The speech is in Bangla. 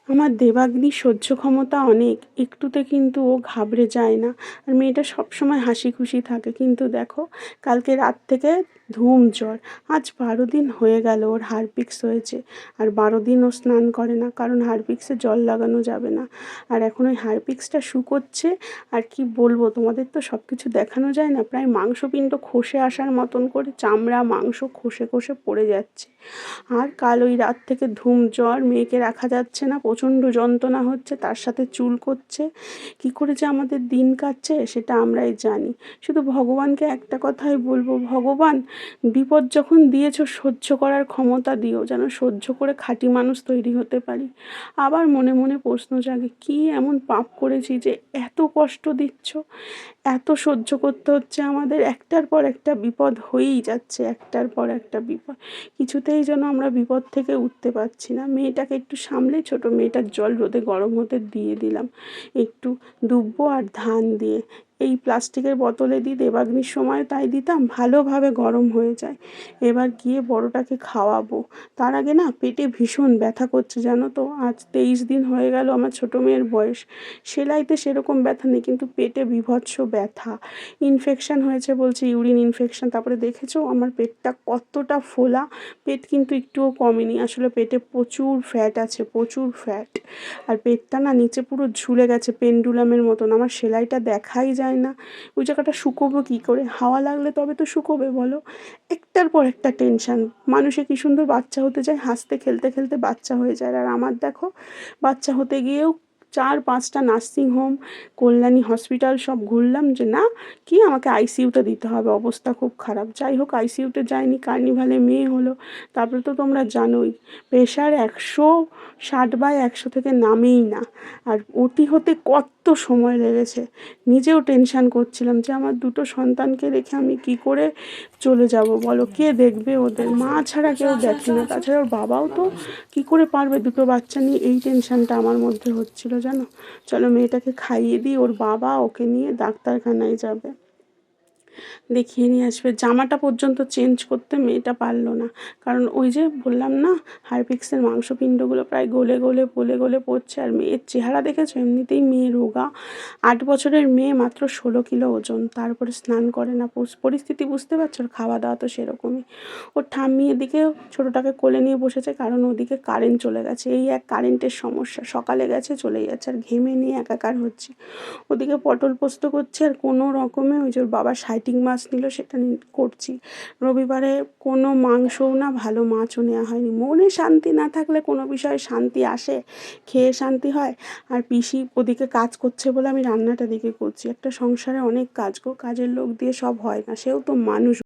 আমার দেবাগ্নির সহ্য ক্ষমতা অনেক, একটুতে কিন্তু ও ঘাবড়ে যায় না। আর মেয়েটা সবসময় হাসি খুশি থাকে। কিন্তু দেখো, কালকে রাত থেকে ধুম জ্বর। আজ 12 দিন হয়ে গেল ওর হারপিক্স হয়েছে। আর 12 দিন ও স্নান করে না, কারণ হারপিক্সে জল লাগানো যাবে না। আর এখন ওই হারপিক্সটা শুকোচ্ছে। আর কি বলবো, তোমাদের তো সব কিছু দেখানো যায় না, প্রায় মাংসপিণ্ড খসে আসার মতন করে চামড়া মাংস খসে খসে পড়ে যাচ্ছে। আর কাল ওই রাত থেকে ধুম জ্বর, মেয়েকে রাখা যাচ্ছে না, প্রচণ্ড যন্ত্রণা হচ্ছে, তার সাথে চুল করছে। কী করে যে আমাদের দিন কাটছে সেটা আমরাই জানি। শুধু ভগবানকে একটা কথাই বলবো, ভগবান বিপদ যখন দিয়েছো সহ্য করার ক্ষমতা দিও, যেন সহ্য করে খাঁটি মানুষ তৈরি হতে পারি। আবার মনে মনে প্রশ্ন জাগে, কী এমন পাপ করেছি যে এত কষ্ট দিচ্ছ, এত সহ্য করতে হচ্ছে আমাদের। একটার পর একটা বিপদ হয়েই যাচ্ছে, একটার পর একটা বিপদ। কিছুতেই যেন আমরা বিপদ থেকে উঠতে পারছি না। মেয়েটাকে একটু সামলে ছোটো মেয়েটার জল রোদে গরম হতে দিয়ে দিলাম, একটু দুব্বো আর ধান দিয়ে। এই প্লাস্টিকের বোতলে দিই, দেবাগ্নির সময় তাই দিতাম, ভালোভাবে গরম হয়ে যায়। এবার গিয়ে বড়টাকে খাওয়াবো। তার আগে না পেটে ভীষণ ব্যথা করছে, জানো তো। আজ 23 দিন হয়ে গেল আমার ছোটো মেয়ের বয়স। সেলাইতে সেরকম ব্যথা নেই, কিন্তু পেটে বীভৎস ব্যথা। ইনফেকশান হয়েছে বলছে, ইউরিন ইনফেকশান। তারপরে দেখেছো আমার পেটটা কতটা ফোলা। পেট কিন্তু একটুও কমেনি, আসলে পেটে প্রচুর ফ্যাট আছে, প্রচুর ফ্যাট। আর পেটটা না নিচে পুরো ঝুলে গেছে পেন্ডুলামের মতন, আমার সেলাইটা দেখাই যায় না। ওই জায়গাটা শুকোবো কী করে? হাওয়া লাগলে তবে তো শুকোবে বলো। একটার পর একটা টেনশান। মানুষে কী সুন্দর বাচ্চা হতে যায়, হাসতে খেলতে খেলতে বাচ্চা হয়ে যায়। আর আমার দেখো, বাচ্চা হতে গিয়েও 4-5টা নার্সিংহোম, কল্যাণী হসপিটাল সব ঘুরলাম, যে না কি আমাকে আইসিইউতে দিতে হবে, অবস্থা খুব খারাপ। যাই হোক, আইসিইউতে যাইনি, কার্নিভালে মেয়ে হলো। তারপরে তো তোমরা জানোই, প্রেশার 160/100 থেকে নামেই না। আর ওটি হতে কত সময় লেগেছে। নিজেও টেনশান করছিলাম যে আমার দুটো সন্তানকে রেখে আমি কি করে চলে যাব বলো, কে দেখবে ওদের? মা ছাড়া কেউ দেখে না, তাছাড়া ওর বাবাও তো কি করে পারবে দুটো বাচ্চা নিয়ে। এই টেনশানটা আমার মধ্যে হচ্ছিল, জানো। চলো মেয়েটাকে খাইয়ে দিই, ওর বাবা ওকে নিয়ে ডাক্তারখানায় যাবে, দেখিয়ে নিয়ে আসবে। জামাটা পর্যন্ত চেঞ্জ করতে মেয়েটা পারলো না, কারণ ওই যে বললাম না, হারপিক্সের মাংসপিণ্ডগুলো প্রায় গলে গলে গলে পড়ছে। আর মেয়ের চেহারা দেখেছো, এমনিতেই মেয়ে রোগা। 8 বছরের মেয়ে, মাত্র 16 কিলো ওজন, তারপরে স্নান করে না। পরিস্থিতি বুঝতে পারছো, আর খাওয়া দাওয়া তো সেরকমই। ওর ঠাম্মি এদিকে ছোটোটাকে কোলে নিয়ে বসেছে, কারণ ওদিকে কারেন্ট চলে গেছে। এই এক কারেন্টের সমস্যা, সকালে গেছে চলে যাচ্ছে, আর ঘেমে নিয়ে একাকার হচ্ছে। ওদিকে পটল পোস্ত করছি, আর কোনো রকমে ওই যে ওর বাবা সাইটিং মাছ নিল, সেটা করছি। রবিবারে কোনো মাংসও না, ভালো মাছও নেওয়া হয়নি। মনে শান্তি না থাকলে কোনো বিষয়ে শান্তি আসে? খেয়ে শান্তি হয়? আর পিসি ওদিকে কাজ করছে বলে আমি রান্নাটা দিকে করছি। একটা সংসারে অনেক কাজ গো, কাজের লোক দিয়ে সব হয় না, সেও তো মানুষ।